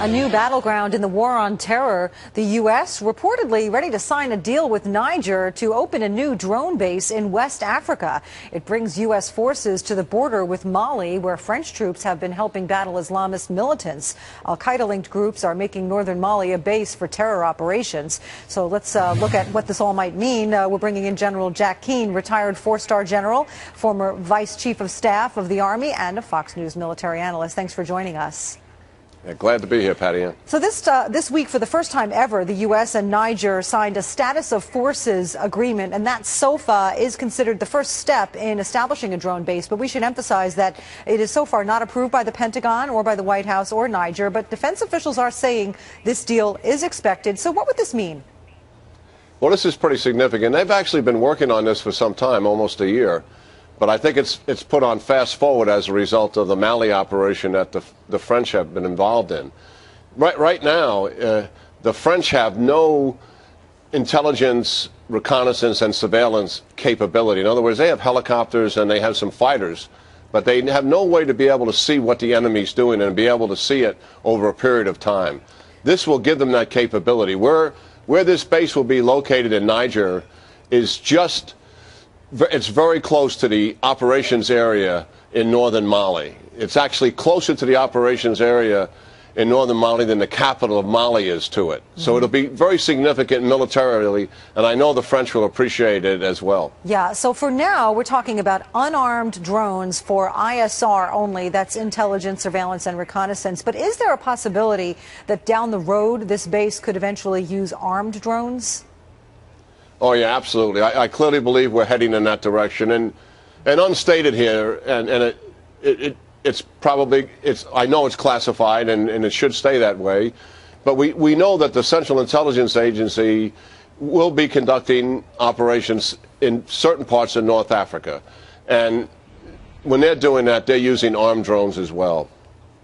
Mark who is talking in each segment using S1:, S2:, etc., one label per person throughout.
S1: A new battleground in the war on terror. The U.S. reportedly ready to sign a deal with Niger to open a new drone base in West Africa. It brings U.S. forces to the border with Mali, where French troops have been helping battle Islamist militants. Al-Qaeda-linked groups are making northern Mali a base for terror operations. So let's look at what this all might mean. We're bringing in General Jack Keane, retired four-star general, former vice chief of staff of the Army, and a Fox News military analyst. Thanks for joining us.
S2: Yeah, glad to be here, Patty Ann.
S1: So this week, for the first time ever, the U.S. and Niger signed a status of forces agreement, and that SOFA is considered the first step in establishing a drone base. But we should emphasize that it is so far not approved by the Pentagon or by the White House or Niger, but defense officials are saying this deal is expected. So what would this mean?
S2: Well, this is pretty significant. They've actually been working on this for some time, almost a year. But I think it's put on fast forward as a result of the Mali operation that the French have been involved in. Right now, the French have no intelligence, reconnaissance, and surveillance capability. In other words, they have helicopters and they have some fighters, but they have no way to be able to see what the enemy's doing and be able to see it over a period of time. This will give them that capability. Where this base will be located in Niger is it's very close to the operations area in northern Mali. It's actually closer to the operations area in northern Mali than the capital of Mali is to it. So it'll be very significant militarily, and I know the French will appreciate it as well.
S1: Yeah, so for now, we're talking about unarmed drones for ISR only. That's intelligence, surveillance, and reconnaissance. But is there a possibility that down the road this base could eventually use armed drones?
S2: Oh, yeah, absolutely. I clearly believe we're heading in that direction. And unstated here, and it's probably, I know it's classified, and it should stay that way. But we know that the Central Intelligence Agency will be conducting operations in certain parts of North Africa. And when they're doing that, they're using armed drones as well.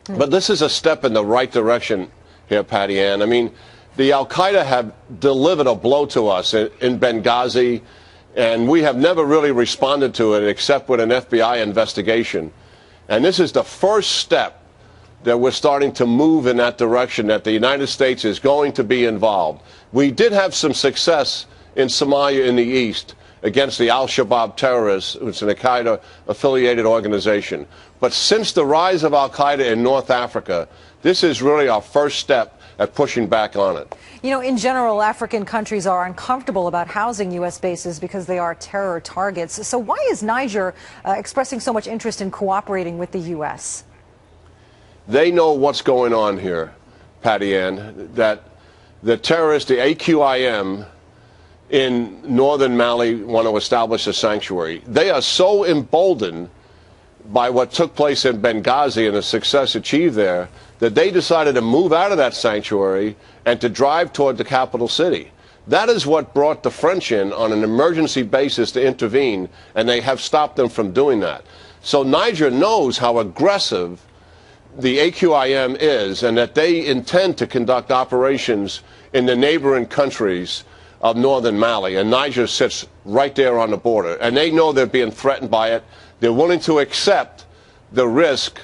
S2: But this is a step in the right direction here, Patty Ann. I mean, the Al-Qaeda have delivered a blow to us in Benghazi, and we have never really responded to it except with an FBI investigation. And this is the first step that we're starting to move in that direction, that the United States is going to be involved. We did have some success in Somalia in the east against the Al-Shabaab terrorists, which is an Al-Qaeda-affiliated organization. But since the rise of Al-Qaeda in North Africa, this is really our first step at pushing back on it.
S1: You know, in general, African countries are uncomfortable about housing U.S. bases because they are terror targets. So why is Niger expressing so much interest in cooperating with the U.S.?
S2: They know what's going on here, Patty Ann, that the terrorists, the AQIM in northern Mali, want to establish a sanctuary. They are so emboldened by what took place in Benghazi and the success achieved there, that they decided to move out of that sanctuary and to drive toward the capital city. That is what brought the French in on an emergency basis to intervene, and they have stopped them from doing that. So Niger knows how aggressive the AQIM is, and that they intend to conduct operations in the neighboring countries of northern Mali, and Niger sits right there on the border, and they know they're being threatened by it. They're willing to accept the risk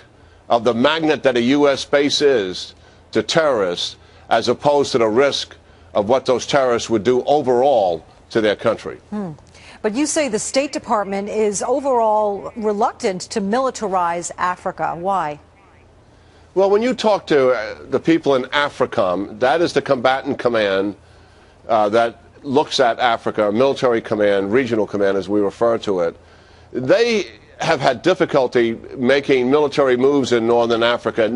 S2: of the magnet that a U.S. base is to terrorists, as opposed to the risk of what those terrorists would do overall to their country.
S1: But you say the State Department is overall reluctant to militarize Africa. Why?
S2: Well, when you talk to the people in AFRICOM, that is the combatant command that looks at Africa, military command, regional command as we refer to it, they have had difficulty making military moves in northern Africa,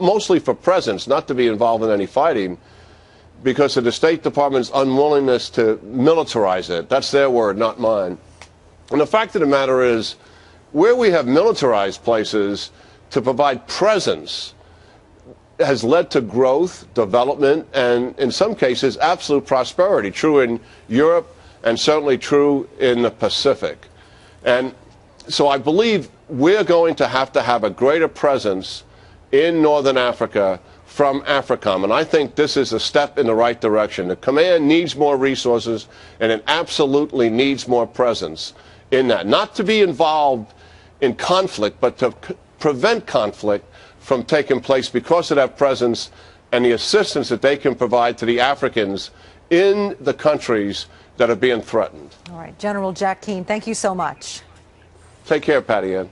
S2: mostly for presence, not to be involved in any fighting, because of the State Department's unwillingness to militarize it. That's their word, not mine. And the fact of the matter is, where we have militarized places to provide presence has led to growth, development, and in some cases, absolute prosperity. True in Europe and certainly true in the Pacific. And so I believe we're going to have a greater presence in northern Africa from AFRICOM, and I think this is a step in the right direction. The command needs more resources, and it absolutely needs more presence in that. Not to be involved in conflict, but to prevent conflict from taking place because of that presence and the assistance that they can provide to the Africans in the countries that are being threatened.
S1: All right, General Jack Keane, thank you so much.
S2: Take care, Patty Ann.